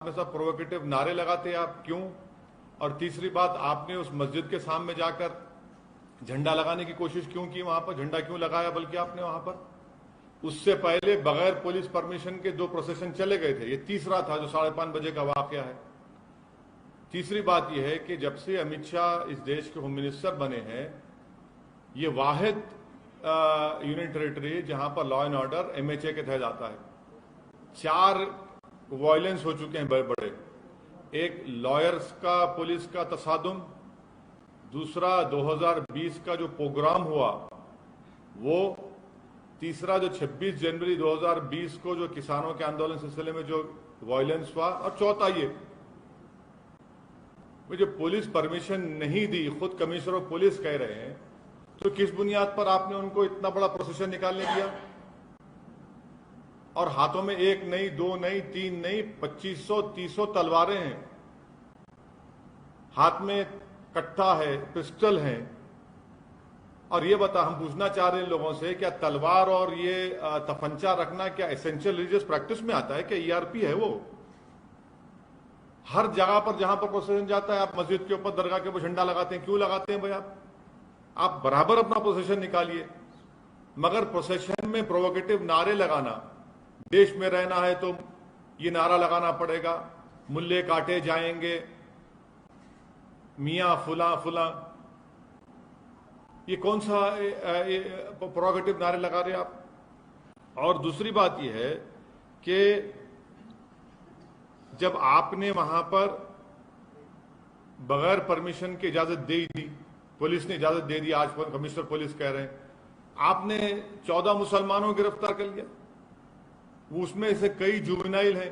में सब प्रोवोकेटिव नारे लगाते आप क्यों? और तीसरी बात, आपने उस मस्जिद के सामने जाकर झंडा लगाने की कोशिश क्यों की? वहां पर झंडा क्यों लगाया बल्कि आपने वहां पर? उससे पहले बगैर पुलिस परमिशन के 2 प्रोसेशन चले गए थे। ये तीसरा था जो 5:30 बजे का वाकया है। तीसरी बात यह है कि जब से अमित शाह इस देश के होम मिनिस्टर बने हैं, ये वाहिद यूनियन टेरिटरी है जहां पर लॉ एंड ऑर्डर MHA के तहत आता है। 4 वायलेंस हो चुके हैं बड़े बड़े। एक लॉयर्स का पुलिस का तसादुम, दूसरा 2020 का जो प्रोग्राम हुआ वो, तीसरा जो 26 जनवरी 2020 को जो किसानों के आंदोलन सिलसिले में जो वायलेंस हुआ, और चौथा ये जो पुलिस परमिशन नहीं दी, खुद कमिश्नर ऑफ पुलिस कह रहे हैं, तो किस बुनियाद पर आपने उनको इतना बड़ा प्रोसेशन निकालने दिया? और हाथों में 1 नहीं, 2 नहीं, 3 नहीं, 2500-300 तलवारें हैं, हाथ में कट्टा है, पिस्टल है। और ये बता, हम पूछना चाह रहे हैं लोगों से, क्या तलवार और ये तफंचा रखना क्या एसेंशियल रिलीजियस प्रैक्टिस में आता है? क्या ERP है वो? हर जगह पर जहां पर प्रोसेशन जाता है, आप मस्जिद के ऊपर, दरगाह के ऊपर झंडा लगाते हैं। क्यों लगाते हैं भाई? आप बराबर अपना प्रोसेशन निकालिए, मगर प्रोसेशन में प्रोवोकेटिव नारे लगाना, देश में रहना है तो ये नारा लगाना पड़ेगा, मुल्ले काटे जाएंगे, मियां फुला फुला, ये कौन सा प्रोवोकेटिव नारे लगा रहे हैं आप? और दूसरी बात यह है कि जब आपने वहां पर बगैर परमिशन की इजाजत दे दी, पुलिस ने इजाजत दे दी, आज कमिश्नर पुलिस कह रहे हैं, आपने 14 मुसलमानों को गिरफ्तार कर लिया, उसमें से कई जुवेनाइल हैं।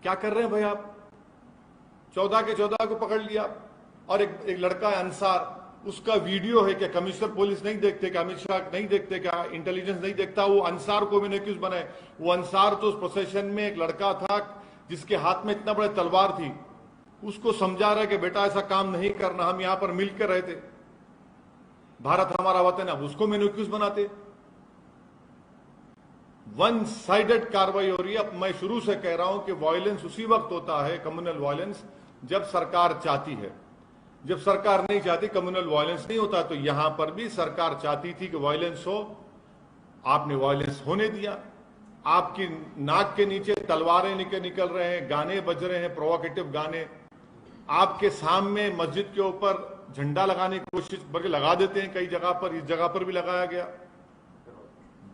क्या कर रहे हैं भाई आप? 14 के 14 को पकड़ लिया। और एक लड़का है अंसार, उसका वीडियो है। क्या कमिश्नर पुलिस नहीं देखते? क्या अमित शाह नहीं देखते? क्या इंटेलिजेंस नहीं देखता? वो अंसार को भी क्यों बनाए? वो अंसार तो उस प्रोसेशन में एक लड़का था जिसके हाथ में इतना बड़ा तलवार थी, उसको समझा रहा है कि बेटा ऐसा काम नहीं करना, हम यहां पर मिलकर रहते, भारत हमारा वतन है। अब उसको क्यों बनाते? वन साइडेड कार्रवाई हो रही है। अब मैं शुरू से कह रहा हूं कि वायलेंस उसी वक्त होता है, कम्युनल वायलेंस, जब सरकार चाहती है। जब सरकार नहीं चाहती, कम्युनल वायलेंस नहीं होता। तो यहां पर भी सरकार चाहती थी कि वायलेंस हो, आपने वायलेंस होने दिया। आपकी नाक के नीचे तलवारें निकल रहे हैं, गाने बज रहे हैं, प्रोवोकेटिव गाने। आपके सामने मस्जिद के ऊपर झंडा लगाने की कोशिश, बल्कि लगा देते हैं कई जगह पर, इस जगह पर भी लगाया गया।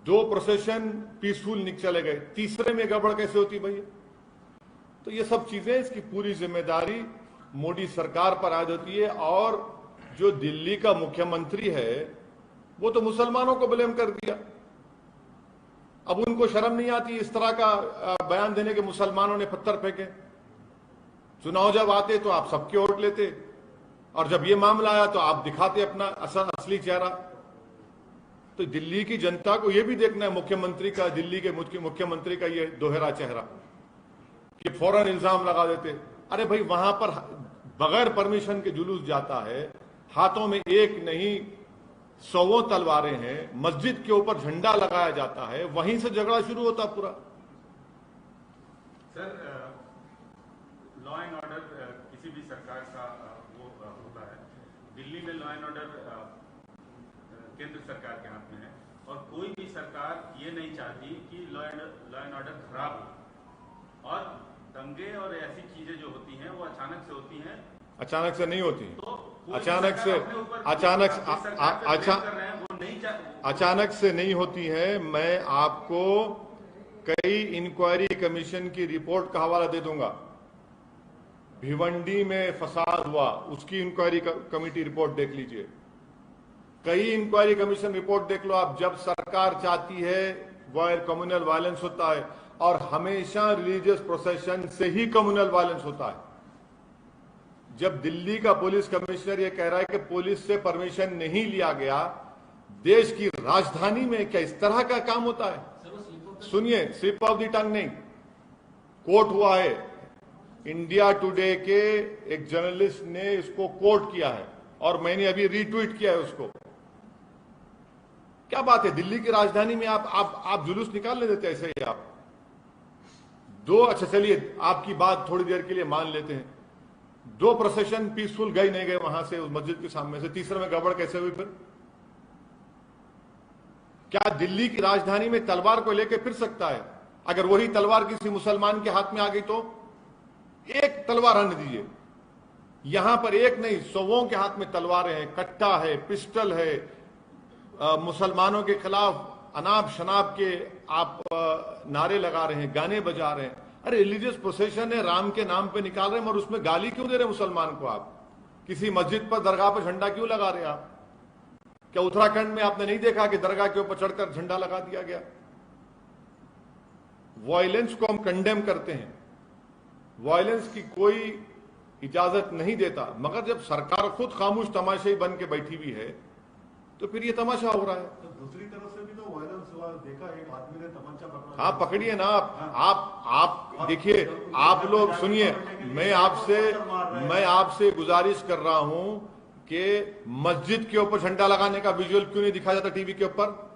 2 प्रोसेशन पीसफुल चले गए, तीसरे में गड़बड़ कैसे होती भैया? तो ये सब चीजें, इसकी पूरी जिम्मेदारी मोदी सरकार पर आ जाती है। और जो दिल्ली का मुख्यमंत्री है वो तो मुसलमानों को ब्लेम कर दिया। अब उनको शर्म नहीं आती इस तरह का बयान देने के? मुसलमानों ने पत्थर फेंके। चुनाव जब आते तो आप सबके वोट लेते, और जब ये मामला आया तो आप दिखाते अपना असली चेहरा। तो दिल्ली की जनता को यह भी देखना है मुख्यमंत्री का, दिल्ली के मुख्यमंत्री का ये दोहरा चेहरा, कि फौरन इल्जाम लगा देते। अरे भाई, वहां पर बगैर परमिशन के जुलूस जाता है, हाथों में 1 नहीं 100 तलवारें हैं, मस्जिद के ऊपर झंडा लगाया जाता है, वहीं से झगड़ा शुरू होता पूरा। सर, लॉ एंड ऑर्डर किसी भी सरकार का वो होता है। दिल्ली में लॉ एंड ऑर्डर केंद्र सरकार के हाथ में है, और कोई भी सरकार ये नहीं चाहती कि लॉ एंड ऑर्डर खराब हो। और दंगे और ऐसी चीजें जो होती हैं वो अचानक से होती हैं। अचानक से नहीं होती, अचानक से नहीं होती है। मैं आपको कई इंक्वायरी कमीशन की रिपोर्ट का हवाला दे दूंगा। भिवंडी में फसाद हुआ, उसकी इंक्वायरी कमेटी रिपोर्ट देख लीजिए। कई इंक्वायरी कमीशन रिपोर्ट देख लो आप। जब सरकार चाहती है वह कम्युनल वायलेंस होता है, और हमेशा रिलीजियस प्रोसेशन से ही कम्युनल वायलेंस होता है। जब दिल्ली का पुलिस कमिश्नर यह कह रहा है कि पुलिस से परमिशन नहीं लिया गया, देश की राजधानी में क्या इस तरह का काम होता है? सुनिए, स्लिप ऑफ द टंग नहीं, कोट हुआ है। इंडिया टुडे के एक जर्नलिस्ट ने इसको कोट किया है, और मैंने अभी रीट्वीट किया है उसको। क्या बात है, दिल्ली की राजधानी में आप जुलूस निकालने देते ऐसे ही? आप अच्छा चलिए आपकी बात थोड़ी देर के लिए मान लेते हैं, 2 प्रोसेशन पीसफुल गए नहीं गए वहां से उस मस्जिद के सामने से, तीसरे में गड़बड़ कैसे हुई फिर? क्या दिल्ली की राजधानी में तलवार को लेकर फिर सकता है? अगर वही तलवार किसी मुसलमान के हाथ में आ गई तो? एक तलवार आने दीजिए, यहां पर एक नहीं 100 के हाथ में तलवारें हैं, कट्टा है, पिस्टल है, मुसलमानों के खिलाफ अनाप शनाप के आप नारे लगा रहे हैं, गाने बजा रहे हैं। अरे रिलीजियस प्रोसेशन है, राम के नाम पे निकाल रहे हैं, और उसमें गाली क्यों दे रहे हैं मुसलमान को? आप किसी मस्जिद पर दरगाह पर झंडा क्यों लगा रहे हैं आप? क्या उत्तराखंड में आपने नहीं देखा कि दरगाह के ऊपर चढ़कर झंडा लगा दिया गया? वायलेंस को हम कंडेम करते हैं, वायलेंस की कोई इजाजत नहीं देता, मगर जब सरकार खुद खामोश तमाशाई बन के बैठी हुई है तो फिर ये तमाशा हो रहा है। तो दूसरी तरफ से भी तो वायलेंस हुआ, देखा एक आदमी ने तमंचा पकड़ा। आप पकड़िए ना, आप देखिए, आप लोग सुनिए, मैं आपसे गुजारिश कर रहा हूं कि मस्जिद के ऊपर झंडा लगाने का विजुअल क्यों नहीं दिखाया जाता टीवी के ऊपर?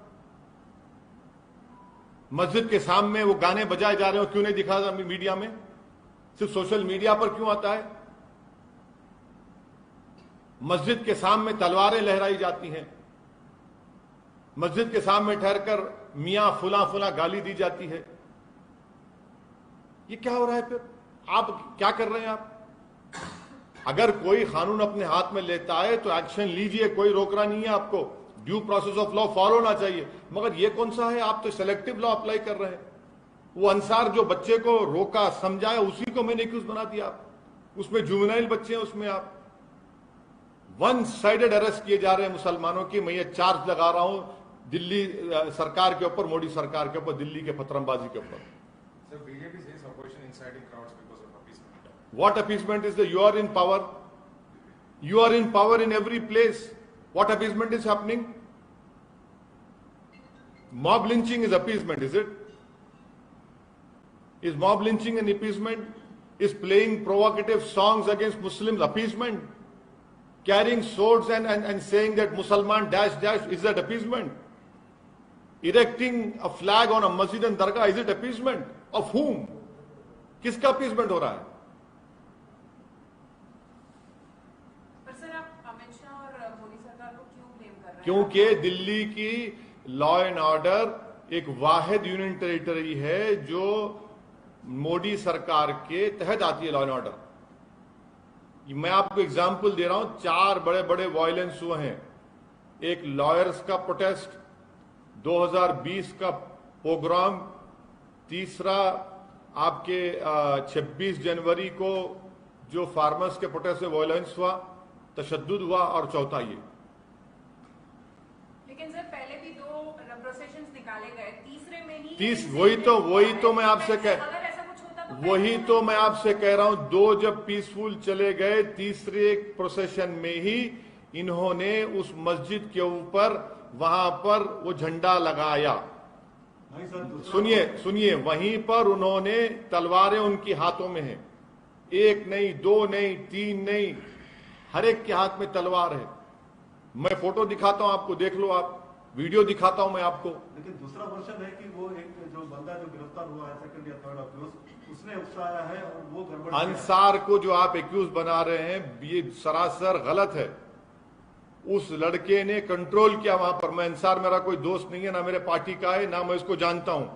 मस्जिद के सामने वो गाने बजाए जा रहे हो क्यों नहीं दिखाया जाता मीडिया में? सिर्फ सोशल मीडिया पर क्यों आता है? मस्जिद के सामने तलवारें लहराई जाती हैं, मस्जिद के सामने ठहरकर मियां फुला फुला गाली दी जाती है। ये क्या हो रहा है? फिर आप क्या कर रहे हैं? आप अगर कोई कानून अपने हाथ में लेता है तो एक्शन लीजिए, कोई रोक रहा नहीं है आपको, due process of law follow होना चाहिए। मगर ये कौन सा है? आप तो सेलेक्टिव लॉ अप्लाई कर रहे हैं। वो अंसार जो बच्चे को रोका समझाया, उसी को मैंने एक्यूज बना दिया। उसमें जुवेनाइल बच्चे हैं, उसमें आप वन साइडेड अरेस्ट किए जा रहे हैं मुसलमानों की। मैं ये चार्ज लगा रहा हूं दिल्ली सरकार के ऊपर, मोदी सरकार के ऊपर, दिल्ली के पथरमबाजी के ऊपर। What appeasement is there? You are in power. You are in power in every place. What appeasement is happening? Mob lynching is appeasement, is it? Is mob lynching an appeasement? Is playing provocative songs against Muslims appeasement? Carrying swords and saying that Musalman dash dash, is that appeasement? Erecting a flag on a masjid and dargah, is it appeasement? Of whom? किसका appeasement हो रहा है? क्योंकि दिल्ली की law and order एक वाहिद union territory है जो मोदी सरकार के तहत आती है। लॉ एंड ऑर्डर, मैं आपको एग्जांपल दे रहा हूं, 4 बड़े बड़े वायलेंस हुए हैं। एक लॉयर्स का प्रोटेस्ट, 2020 का पोग्राम, तीसरा आपके 26 जनवरी को जो फार्मर्स के प्रोटेस्ट में वायलेंस हुआ, तशद्दुद हुआ, और चौथा ये। लेकिन सर पहले भी 2 प्रोसेशंस निकाले गए, तीसरे में ही वही तो मैं आपसे कह रहा हूं, 2 जब पीसफुल चले गए, तीसरे प्रोसेशन में ही इन्होंने उस मस्जिद के ऊपर वहां पर वो झंडा लगाया। सुनिए, वहीं पर उन्होंने तलवारें उनकी हाथों में हैं, 1 नहीं, 2 नहीं, 3 नहीं, हर एक के हाथ में तलवार है। मैं फोटो दिखाता हूं आपको, देख लो आप, वीडियो दिखाता हूं मैं आपको। लेकिन दूसरा वर्षन है कि वो एक जो बंदा जो गिरफ्तार हुआ है, सेकंड या थर्ड अक्यूज, उसने उकसाया है और वो गड़बड़। अंसार को जो आप एक्यूज बना रहे हैं, ये सरासर गलत है। उस लड़के ने कंट्रोल किया वहां पर। मैं अंसार मेरा कोई दोस्त नहीं है, ना मेरे पार्टी का है, ना मैं इसको जानता हूं,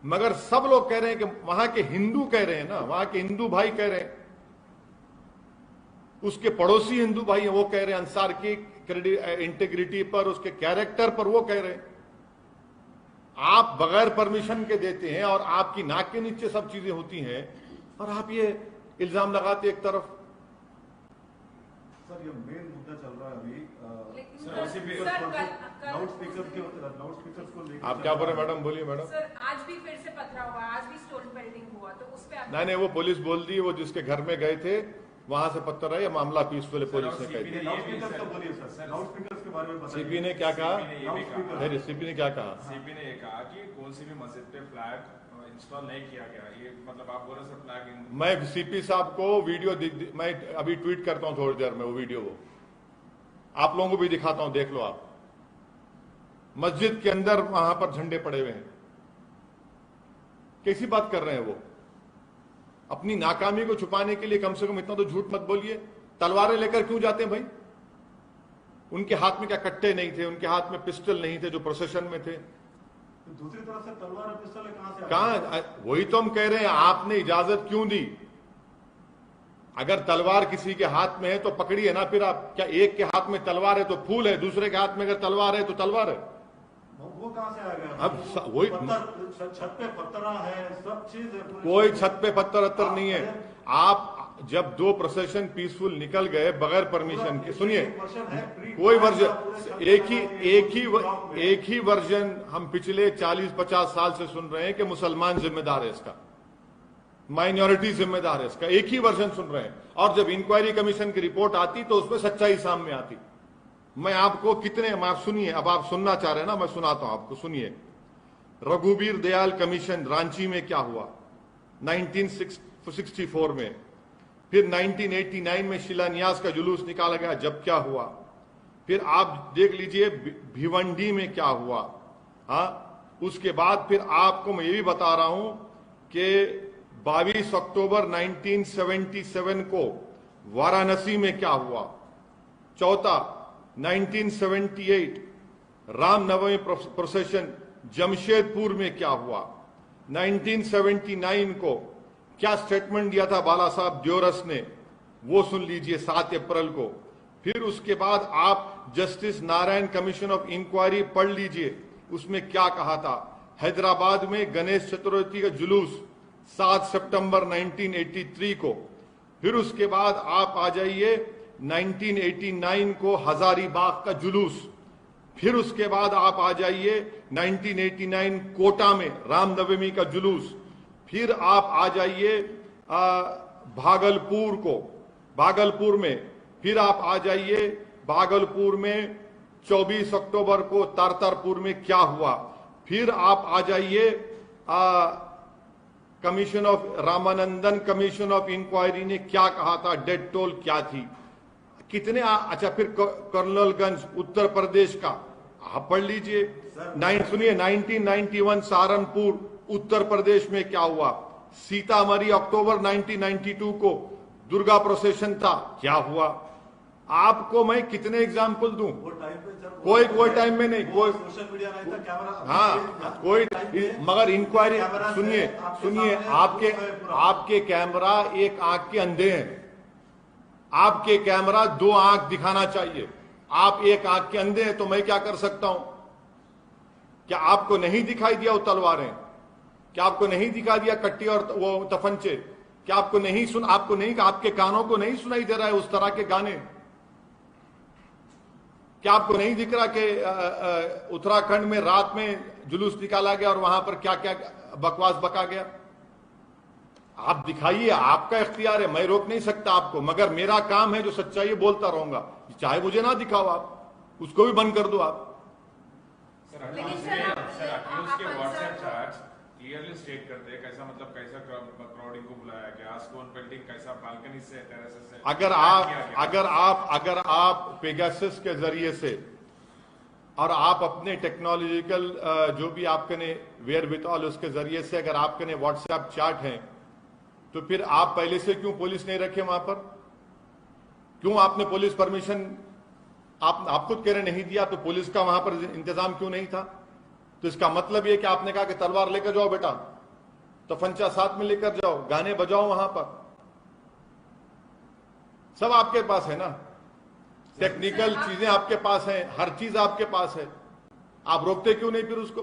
मगर सब लोग कह रहे हैं कि वहां के हिंदू कह रहे हैं ना, वहां के हिंदू भाई कह रहे हैं, उसके पड़ोसी हिंदू भाई हैं, वो कह रहे हैं अंसार की इंटीग्रिटी पर, उसके कैरेक्टर पर वो कह रहे हैं। आप बगैर परमिशन के देते हैं और आपकी नाक के नीचे सब चीजें होती हैं, और आप ये इल्जाम लगाते एक तरफ। सर ये मेन मुद्दा चल रहा है अभी, लाउडस्पीकर को लेकर। आप क्या बोल रहे हैं मैडम? बोलिए मैडम। सर आज भी फिर से पथराव हुआ, आज भी स्टोन पेल्टिंग हुआ, तो उस पे नहीं, वो पुलिस बोल दी, वो जिसके घर में गए थे वहां से पत्थर है, मामला पीसफुल है, पुलिस ने कह दिया। सीपी ने क्या कहा? सीपी ने क्या कहा? सीपी ने ये कहा कि कौन सी भी मस्जिद पे फ्लैग इंस्टॉल नहीं किया गया। ये मतलब आप बोल रहे हैं फ्लैग। मैं सीपी साहब को वीडियो मैं अभी ट्वीट करता हूं थोड़ी देर में, वो वीडियो वो आप लोगों को भी दिखाता हूं, देख लो आप। मस्जिद के अंदर वहां पर झंडे पड़े हुए हैं, कैसी बात कर रहे हैं वो? अपनी नाकामी को छुपाने के लिए कम से कम इतना तो झूठ मत बोलिए। तलवारें लेकर क्यों जाते हैं भाई? उनके हाथ में क्या कट्टे नहीं थे? उनके हाथ में पिस्टल नहीं थे जो प्रोसेशन में थे? दूसरी तरफ से तलवार और पिस्टल कहां से? कहां? वही तो हम कह रहे हैं, आपने इजाजत क्यों दी? अगर तलवार किसी के हाथ में है तो पकड़िए ना। फिर आप क्या, एक के हाथ में तलवार है तो फूल है, दूसरे के हाथ में अगर तलवार है तो तलवार है? वो कहां से आ गया? अब वही छत पे पत्थरा है, सब चीज है। कोई छत पे पत्थर अत्तर नहीं है। आप जब दो प्रोसेशन पीसफुल निकल गए बगैर परमिशन के, सुनिए, कोई वर्जन एक ही वर्जन हम पिछले 40-50 साल से सुन रहे हैं कि मुसलमान जिम्मेदार है इसका, माइनॉरिटी जिम्मेदार है इसका, एक ही वर्जन सुन रहे हैं। और जब इंक्वायरी कमीशन की रिपोर्ट आती तो उसमें सच्चाई सामने आती। मैं आपको आप सुनिए, अब आप सुनना चाह रहे हैं ना, मैं सुनाता हूं आपको, सुनिए। रघुवीर दयाल कमीशन रांची में क्या हुआ 1964 में, फिर 1989 में शिलान्यास का जुलूस निकाला गया, जब क्या हुआ, फिर आप देख लीजिए भिवंडी में क्या हुआ। हाँ, उसके बाद फिर आपको मैं ये भी बता रहा हूं कि 22 अक्टूबर 1977 को वाराणसी में क्या हुआ। चौथा, 1978 रामनवमी प्रोसेशन जमशेदपुर में क्या हुआ। 1979 को क्या स्टेटमेंट दिया था बाला साहब द्योरस ने, वो सुन लीजिए 7 अप्रैल को। फिर उसके बाद आप justice Narayan commission of inquiry पढ़ लीजिए, उसमें क्या कहा था। हैदराबाद में गणेश चतुर्थी का जुलूस 7 सितंबर 1983 को। फिर उसके बाद आप आ जाइए 1989 को हजारीबाग का जुलूस। फिर उसके बाद आप आ जाइए 1989 कोटा में रामनवमी का जुलूस। फिर आप आ जाइए भागलपुर को, भागलपुर में। फिर आप आ जाइए भागलपुर में 24 अक्टूबर को तारतारपुर में क्या हुआ। फिर आप आ जाइए commission of Ramanandan commission of inquiry ने क्या कहा था, डेड टोल क्या थी, कितने अच्छा। फिर कर्नलगंज उत्तर प्रदेश का आप पढ़ लीजिए। सुनिए 1991 सहारनपुर उत्तर प्रदेश में क्या हुआ। सीतामढ़ी अक्टूबर 1992 को दुर्गा प्रोसेशन था, क्या हुआ। आपको मैं कितने एग्जाम्पल दूं? कोई टाइम में नहीं, कोई सोशल मीडिया नहीं था, कैमरा। हाँ, कोई मगर इंक्वायरी सुनिए आपके कैमरा एक आंख के अंधे हैं। आपके कैमरा 2 आंख दिखाना चाहिए, आप एक आंख के अंधे हैं, तो मैं क्या कर सकता हूं? क्या आपको नहीं दिखाई दिया वो तलवारें? क्या आपको नहीं दिखा दिया कट्टी और वो तफंचे? क्या आपको नहीं, आपके कानों को नहीं सुनाई दे रहा है उस तरह के गाने? क्या आपको नहीं दिख रहा कि उत्तराखंड में रात में जुलूस निकाला गया और वहां पर क्या क्या बकवास बका गया? आप दिखाइए, आपका इख्तियार है, मैं रोक नहीं सकता आपको, मगर मेरा काम है जो सच्चाई बोलता रहूंगा। चाहे मुझे ना दिखाओ, आप उसको भी बंद कर दो। आप क्लियरली स्टेट करते हैं कैसा, मतलब कैसा क्राउडिंग को बुलाया गया, स्टोन पेल्टिंग कैसा, बालकनी से, टेरेस से। अगर आप पेगासस के जरिए से और आप अपने टेक्नोलॉजिकल जो भी आपके ने वेयर विथऑल उसके जरिए से अगर आपके ने व्हाट्सएप चैट हैं, तो फिर आप पहले से क्यों पुलिस नहीं रखे वहां पर? क्यों आपने पुलिस परमिशन आप खुद कह रहे नहीं दिया, तो पुलिस का वहां पर इंतजाम क्यों नहीं था? तो इसका मतलब यह कि आपने कहा कि तलवार लेकर जाओ बेटा, तो फंचा साथ में लेकर जाओ, गाने बजाओ वहां पर, सब आपके पास है ना, टेक्निकल चीजें आपके पास हैं, हर चीज आपके पास है, आप रोकते क्यों नहीं फिर उसको?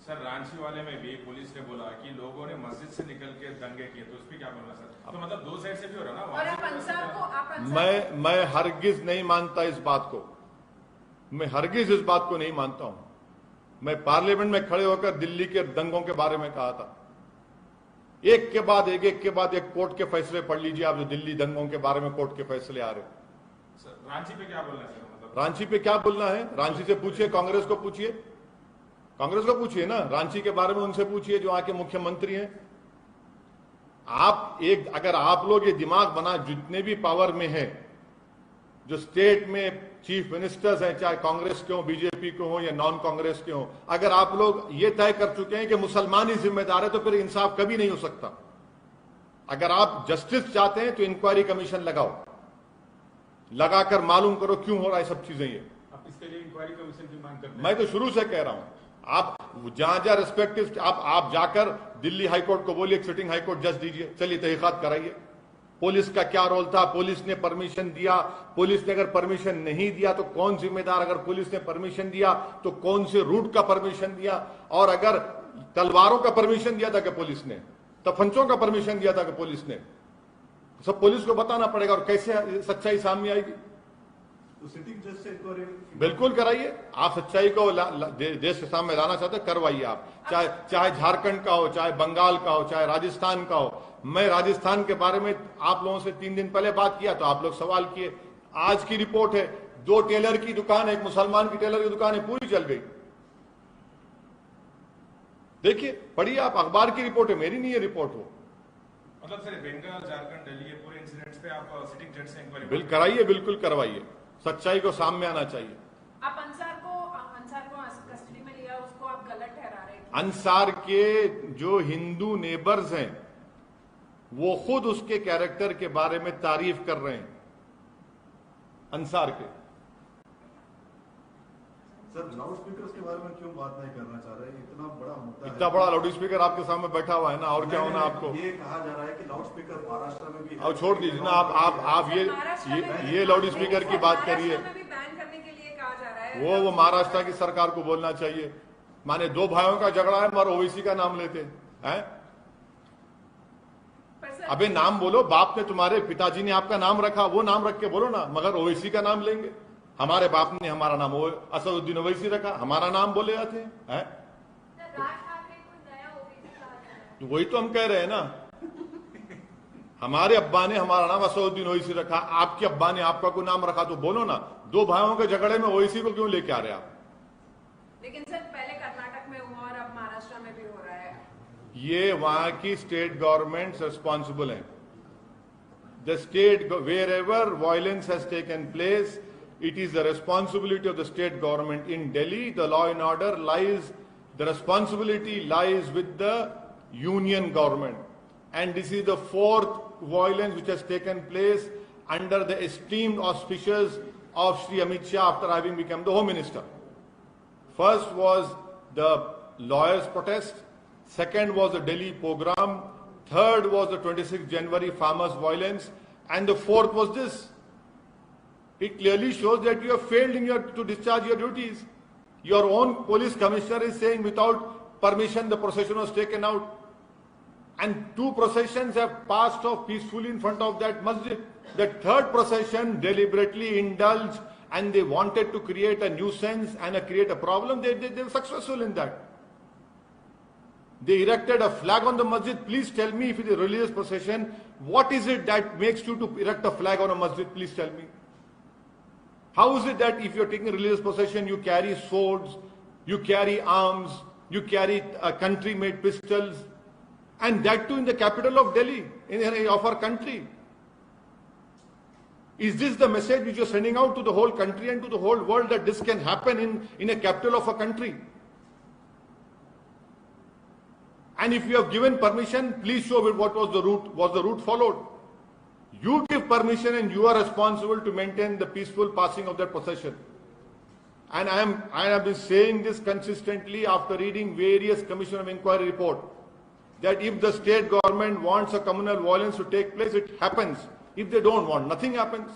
सर रांची वाले में भी पुलिस ने बोला कि लोगों ने मस्जिद से निकल के दंगे किए, तो उस पर क्या बोलना सर? तो मतलब 2 साइड से भी हो रहा ना। मैं हरगिज नहीं मानता इस बात को, मैं हरगिज इस बात को नहीं मानता हूं। मैं पार्लियामेंट में खड़े होकर दिल्ली के दंगों के बारे में कहा था, एक के बाद एक कोर्ट के फैसले पढ़ लीजिए आप, जो दिल्ली दंगों के बारे में कोर्ट के फैसले आ रहे। रांची पे क्या बोलना है सर? मतलब रांची पे क्या बोलना है? रांची से पूछिए, कांग्रेस को पूछिए, ना, रांची के बारे में उनसे पूछिए जो आके मुख्यमंत्री हैं। अगर आप लोग ये दिमाग बना, जितने भी पावर में है, जो स्टेट में चीफ मिनिस्टर्स हैं, चाहे कांग्रेस के हों, बीजेपी के हों या नॉन कांग्रेस के हों, अगर आप लोग ये तय कर चुके हैं कि मुसलमान ही जिम्मेदार है तो फिर इंसाफ कभी नहीं हो सकता। अगर आप जस्टिस चाहते हैं तो इंक्वायरी कमीशन लगाओ, लगाकर मालूम करो क्यों हो रहा है सब चीजें। ये आप इसके लिए इंक्वायरी कमीशन की मांग करते हैं? मैं तो शुरू से कह रहा हूं, आप जहां जहां रिस्पेक्टिव आप जाकर दिल्ली हाईकोर्ट को बोलिए, सिटिंग हाईकोर्ट जज दीजिए, चलिए तहकीकात कराइए, पुलिस का क्या रोल था, पुलिस ने परमिशन दिया, पुलिस ने अगर परमिशन नहीं दिया तो कौन जिम्मेदार, अगर पुलिस ने परमिशन दिया तो कौन से रूट का परमिशन दिया, और अगर तलवारों का परमिशन दिया था कि पुलिस ने, तफंचों का परमिशन दिया था कि पुलिस ने, सब पुलिस को बताना पड़ेगा। और कैसे सच्चाई सामने आएगी? तो सिटिंग जज से इंक्वायरी बिल्कुल कराइए। आप सच्चाई को देश के सामने लाना चाहते हैं, करवाइए आप, चाहे झारखंड का हो, चाहे बंगाल का हो, चाहे राजस्थान का हो। मैं राजस्थान के बारे में आप लोगों से 3 दिन पहले बात किया तो आप लोग सवाल किए। आज की रिपोर्ट है, 2 टेलर की दुकान है, एक मुसलमान की टेलर की दुकान है, पूरी जल गई। देखिए, पढ़िए आप, अखबार की रिपोर्ट है, मेरी नहीं है रिपोर्ट वो। मतलब सर बंगाल, झारखंड, दिल्ली, ये पूरे इंसिडेंट्स पे आप सिटिंग जज से इंक्वायरी बिल कराइए, बिल्कुल करवाइए, सच्चाई को सामने आना चाहिए। आप अंसार को कस्टडी में लिया, उसको आप गलत ठहरा रहे थे। अंसार के जो हिंदू नेबर्स हैं वो खुद उसके कैरेक्टर के बारे में तारीफ कर रहे हैं, अंसार के। सर लाउड स्पीकर के बारे में क्यों बात नहीं करना चाह रहे? इतना बड़ा मुद्दा है, इतना बड़ा लाउड स्पीकर आपके सामने बैठा हुआ है ना, और क्या होना आपको? ये कहा जा रहा है कि लाउड स्पीकर महाराष्ट्र में भी है। अब छोड़ दीजिए ना, आप ये लाउड स्पीकर की बात करिए, महाराष्ट्र में भी बैन करने के लिए कहा जा रहा है। वो महाराष्ट्र की सरकार को बोलना चाहिए। माने 2 भाइयों का झगड़ा है, मगर ओवैसी का नाम लेते हैं। अबे नाम बोलो, बाप ने, तुम्हारे पिताजी ने आपका नाम रखा, वो नाम रख के बोलो ना, मगर ओवैसी का नाम लेंगे। हमारे बाप ने हमारा नाम असदुद्दीन ओवैसी रखा, हमारा नाम बोले जाते हैं। तो वही तो हम कह रहे हैं ना, हमारे अब्बा ने हमारा नाम असदुद्दीन ओवैसी रखा, आपके अब्बा ने आपका कोई नाम रखा, तो बोलो ना। 2 भाइयों के झगड़े में ओवैसी को क्यों लेके आ रहे आप? लेकिन सर पहले कर्नाटक में हुआ और अब महाराष्ट्र में भी हो रहा है। ये वहां की स्टेट गवर्नमेंट रिस्पॉन्सिबल है। The state, wherever violence has taken place, it is the responsibility of the state government. In Delhi, the law and order lies, the responsibility lies with the union government. And this is the 4th violence which has taken place under the esteemed auspices of Shri Amit Shah after having become the Home Minister. First was the lawyers' protest, second was the Delhi pogrom, third was the 26th January farmers' violence, and the 4th was this. It clearly shows that you have failed to discharge your duties. Your own police commissioner is saying without permission the procession was taken out. And 2 processions have passed off peacefully in front of that masjid. The 3rd procession deliberately indulged and they wanted to create a nuisance and create a problem. They were successful in that. They erected a flag on the masjid. Please tell me, if it is a religious procession, what is it that makes you to erect a flag on a masjid? Please tell me. How is it that if you're taking a religious procession, you carry swords, you carry arms, you carry country-made pistols, and that too in the capital of Delhi, of our country? Is this the message which you're sending out to the whole country and to the whole world, that this can happen in a capital of a country? And if you have given permission, please show what was the route. Was the route followed? You give permission and you are responsible to maintain the peaceful passing of that procession. And I have been saying this consistently after reading various Commission of Inquiry report, that if the state government wants a communal violence to take place, it happens. If they don't want, nothing happens.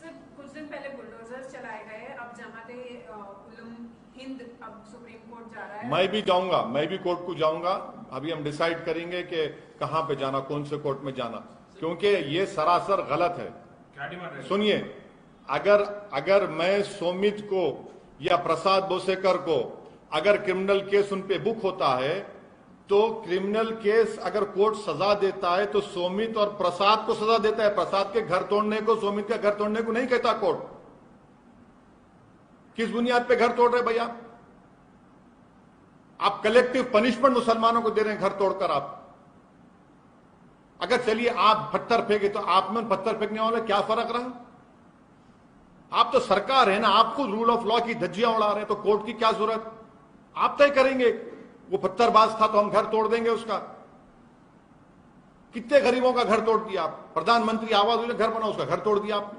Sir कुछ दिन पहले bulldozers चलाए गए, अब जमात-ए-उलम हिंद अब supreme court जा रहा है। मैं भी जाऊंगा, मैं भी कोर्ट को जाऊंगा। अभी हम डिसाइड करेंगे कि कहां पे जाना, कौन से कोर्ट में जाना, क्योंकि ये सरासर गलत है। क्या डिमांड है? सुनिए, अगर मैं सोमित को या प्रसाद बोसेकर को अगर क्रिमिनल केस उन पे बुक होता है, तो क्रिमिनल केस अगर कोर्ट सजा देता है तो सोमित और प्रसाद को सजा देता है। प्रसाद के घर तोड़ने को, सोमित के घर तोड़ने को नहीं कहता कोर्ट। किस बुनियाद पे घर तोड़ रहे भैया? आप कलेक्टिव पनिशमेंट मुसलमानों को दे रहे हैं घर तोड़कर। आप अगर चलिए आप पत्थर फेंके तो आप में पत्थर फेंकने वाले क्या फर्क रहा? आप तो सरकार है ना, आप खुद रूल ऑफ लॉ की धज्जियां उड़ा रहे हैं, तो कोर्ट की क्या जरूरत? आप तय करेंगे। वो पत्थरबाज था तो हम घर तोड़ देंगे उसका। कितने गरीबों का घर तोड़ दिया आप। प्रधानमंत्री आवास योजना घर बना, उसका घर तोड़ दिया आपने।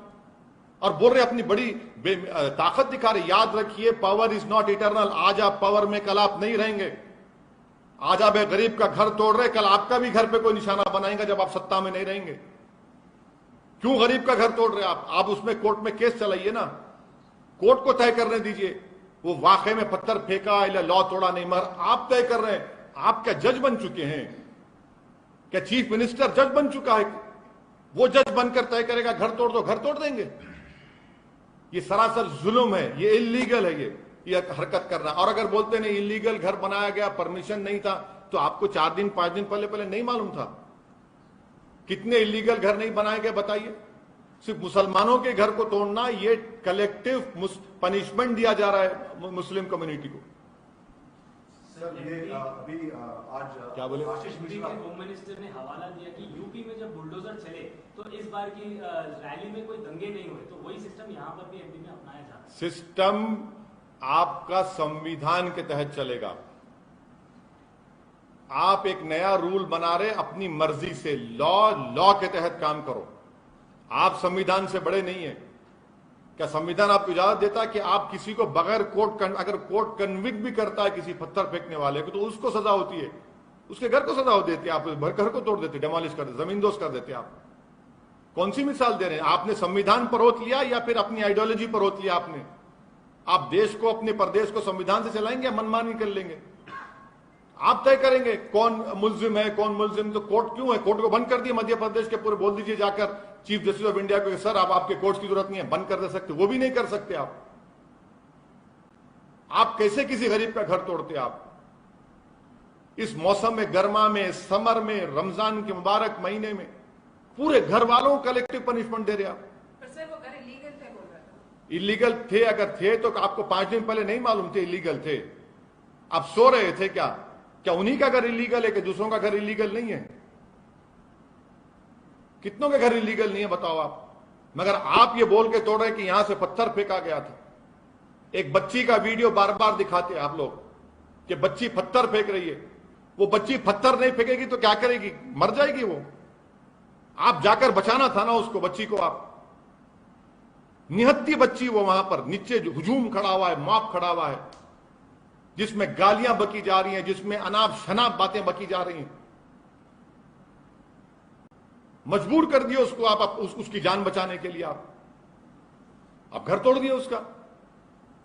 और बोल रहे अपनी बड़ी ताकत दिखा रहे। याद रखिए, पावर इज नॉट इटर्नल। आज आप पावर में, कल आप नहीं रहेंगे। आज आप एक गरीब का घर तोड़ रहे, कल आपका भी घर पे कोई निशाना बनाएगा जब आप सत्ता में नहीं रहेंगे। क्यों गरीब का घर तोड़ रहे आप उसमें कोर्ट में केस चलाइए ना, कोर्ट को तय करने दीजिए वो वाकई में पत्थर फेंका या लॉ तोड़ा नहीं, मगर आप तय कर रहे हैं। आप क्या जज बन चुके हैं? क्या चीफ मिनिस्टर जज बन चुका है? वो जज बनकर तय करेगा घर तोड़ दो, घर तोड़ देंगे। ये सरासर जुल्म है, ये इलीगल है, ये हरकत करना। और अगर बोलते नहीं इलीगल घर बनाया गया, परमिशन नहीं था, तो आपको 4 दिन 5 दिन पहले नहीं मालूम था? कितने इलीगल घर नहीं बनाए गए बताइए। सिर्फ मुसलमानों के घर को तोड़ना, ये कलेक्टिव पनिशमेंट दिया जा रहा है मुस्लिम कम्युनिटी को। सर ये अभी आज क्या बोले? आशीष मिश्रा होम मिनिस्टर ने हवाला दिया कि यूपी में जब बुलडोजर चले तो इस बार की रैली में कोई दंगे नहीं हुए, तो वही सिस्टम यहाँ पर भी एमपी में अपनाया जा रहा है। सिस्टम आपका संविधान के तहत चलेगा। आप एक नया रूल बना रहे अपनी मर्जी से। लॉ के तहत काम करो। आप संविधान से बड़े नहीं है। क्या संविधान आपको इजाजत देता है कि आप किसी को बगैर अगर कोर्ट कन्विक्ट भी करता है किसी पत्थर फेंकने वाले को, तो उसको सजा होती है, उसके घर को सजा हो देती है। आप घर को तोड़ देते, डेमोलिश कर देते, जमींदोज कर देते। आप कौन सी मिसाल दे रहे हैं? आपने संविधान पर रोक लिया या फिर अपनी आइडियोलॉजी पर रोक लिया आपने? आप देश को, अपने प्रदेश को संविधान से चलाएंगे या मनमानी कर लेंगे? आप तय करेंगे कौन मुल्जिम है, कौन मुल्जिम। तो कोर्ट क्यों है? कोर्ट को बंद कर दिया मध्य प्रदेश के पूरे। बोल दीजिए जाकर चीफ जस्टिस ऑफ इंडिया को, सर अब आपके कोर्ट की जरूरत नहीं है, बंद कर दे सकते। वो भी नहीं कर सकते आप कैसे किसी गरीब का घर तोड़ते? आप इस मौसम में, गर्मा में, समर में, रमजान के मुबारक महीने में पूरे घर वालों को कलेक्टिव पनिशमेंट दे रहे आप। पर सर वो घर इलीगल थे बोल रहा था। इलीगल थे? अगर थे तो आपको 5 दिन पहले नहीं मालूम थे इलीगल थे? आप सो रहे थे क्या? क्या उन्हीं का घर इलीगल है कि दूसरों का घर इलीगल नहीं है? कितनों के घर इलीगल नहीं है बताओ आप। मगर आप ये बोल के तोड़ रहे कि यहां से पत्थर फेंका गया था। एक बच्ची का वीडियो बार बार दिखाते आप लोग कि बच्ची पत्थर फेंक रही है। वो बच्ची पत्थर नहीं फेंकेगी तो क्या करेगी? मर जाएगी वो। आप जाकर बचाना था ना उसको, बच्ची को। आप निहत्ती बच्ची वो वहां पर नीचे हुजूम खड़ा हुआ है, मॉब खड़ा हुआ है, जिसमें गालियां बकी जा रही हैं, जिसमें अनाप शनाप बातें बकी जा रही हैं। मजबूर कर दिया उसको आप उसकी जान बचाने के लिए। आप घर तोड़ दिए उसका।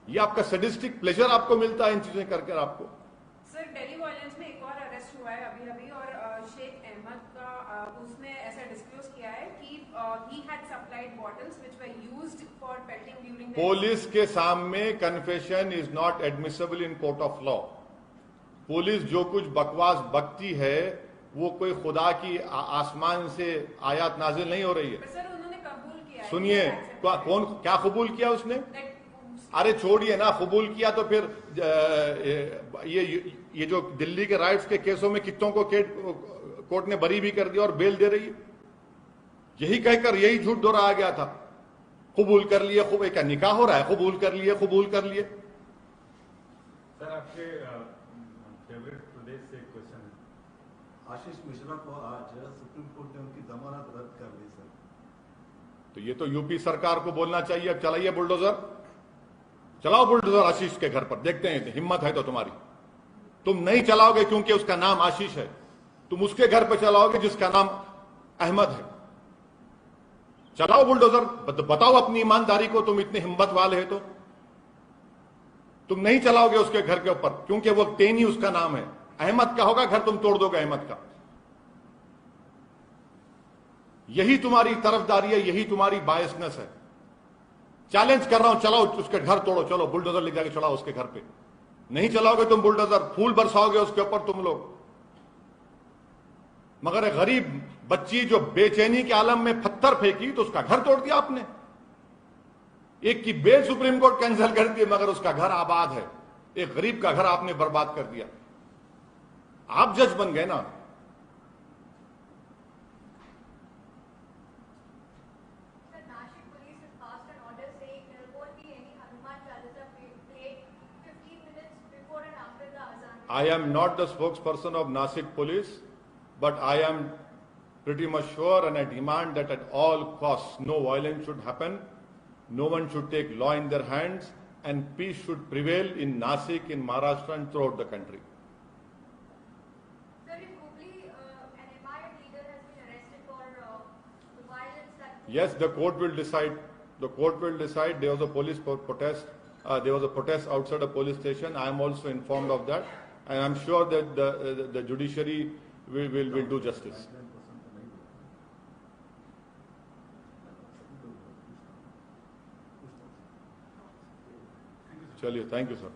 ये आपका सैडिस्टिक प्लेजर आपको मिलता है इन चीजें करके आपको। सर दिल्ली वायलेंस में एक और अरेस्ट हुआ है अभी और शेख अहमद का उसने ऐसा डिस्क्लोज किया है कि he had supplied bottles which were used for pelting during the police के सामने confession is not admissible in court of law. Police जो कुछ बकवास बकती है वो कोई खुदा की आसमान से आयत नाजिल नहीं हो रही है। सर उन्होंने कबूल किया। सुनिए, कौन क्या कबूल किया उसने? अरे छोड़िए ना, कबूल किया तो फिर ये जो दिल्ली के राइट्स के केसों में कितनों को कोर्ट ने बरी भी कर दिया और बेल दे रही है। यही कहकर यही झूठ दोहराया गया था। कबूल कर लिए, क्या निकाह हो रहा है? कबूल कर लिए, कबूल कर लिए। सर आपके फेवरेट प्रदेश से एक क्वेश्चन है। आशीष मिश्रा को आज सुप्रीम कोर्ट ने उनकी जमानत रद्द कर दी सर। तो ये तो यूपी सरकार को बोलना चाहिए, अब चलाइए बुलडोजर, चलाओ बुलडोजर आशीष के घर पर, देखते हैं हिम्मत है तो तुम्हारी। तुम नहीं चलाओगे क्योंकि उसका नाम आशीष है, तुम उसके घर पर चलाओगे जिसका नाम अहमद है। चलाओ बुलडोजर, बताओ अपनी ईमानदारी को, तुम इतने हिम्मत वाले हैं तो। तुम नहीं चलाओगे उसके घर के ऊपर क्योंकि वो तेनी उसका नाम है। अहमद का होगा घर, तुम तोड़ दोगे अहमद का। यही तुम्हारी तरफदारी है, यही तुम्हारी बायसनेस है। चैलेंज कर रहा हूं, चलाओ उसके घर तोड़ो, चलो बुलडोजर ले जाके चलाओ उसके घर पे। नहीं चलाओगे तुम बुलडोजर, फूल बरसाओगे उसके ऊपर तुम लोग। मगर एक गरीब बच्ची जो बेचैनी के आलम में पत्थर फेंकी तो उसका घर तोड़ दिया आपने। एक की बेल सुप्रीम कोर्ट कैंसिल कर दी मगर उसका घर आबाद है। एक गरीब का घर आपने बर्बाद कर दिया। आप जज बन गए ना। Nashik police has passed an order saying I am not the spokesperson of Nasik police, but I am pretty much sure and I demand that at all costs no violence should happen, no one should take law in their hands, and peace should prevail in Nasik, in Maharashtra and throughout the country. Sir, in Hubli, an MIM leader has been arrested for the violence that... Yes, the court will decide. The court will decide. There was a police protest. There was a protest outside a police station. I am also informed of that, and I am sure that the judiciary will do justice. Chaliye, thank you, sir.